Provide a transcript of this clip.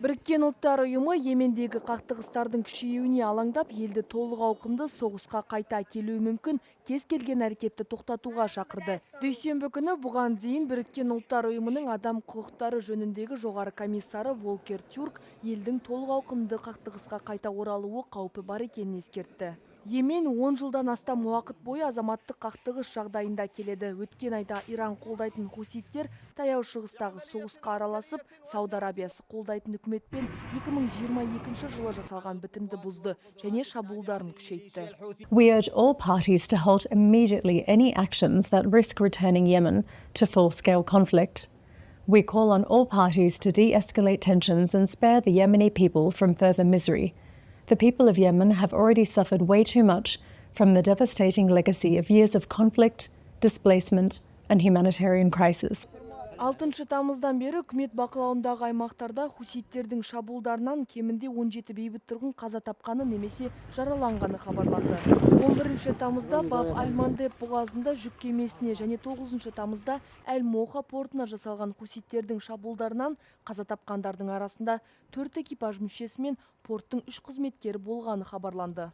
Біріккен ұлттар ұйымы Йемендегі қақтығыстардың күшеюіне алаңдап, елді толық ауқымды соғысқа қайта келуі мүмкін кез келген әрекетті тоқтатуға шақырды. Дүйсенбі күні бұған дейін Біріккен ұлттар ұйымының адам құқықтары жөніндегі жоғары комиссары Волкер Түрк елдің толық ауқымды қақтығысқа қайта оралуы қаупі бар екенін ескертті. Йемен 10 жылдан астам уақыт бойы азаматтық қақтығыс жағдайында келеді. Өткен айда Иран қолдайтын хуситтер таяу шығыстағы соғысқа араласып, Сауд Арабиясы қолдайтын үкіметпен 2022 жылы жасалған бітімді бұзды және шабуылдарын күшейтті. We urge all parties to halt immediately any actions that risk returning Yemen to full-scale conflict. We call on all parties to de-escalate tensions and spare the Yemeni people from further misery. The people of Yemen have already suffered way too much from the devastating legacy of years of conflict, displacement, and humanitarian crisis. 6 тамыздан бері үкімет бақылауындағы аймақтарда хуситтердің шабуылдарынан кемінде 17 бейбіт тұрғын қаза тапқаны немесе жараланғаны хабарланды. 11 тамызда Баб аль-Мандеб бұғазында жүк кемесіне және 9 тамызда Әл-Моха портына жасалған хуситтердің шабуылдарынан қаза тапқандардың арасында 4 экипаж мүшесі мен порттың 3 қызметкері болғаны хабарланды.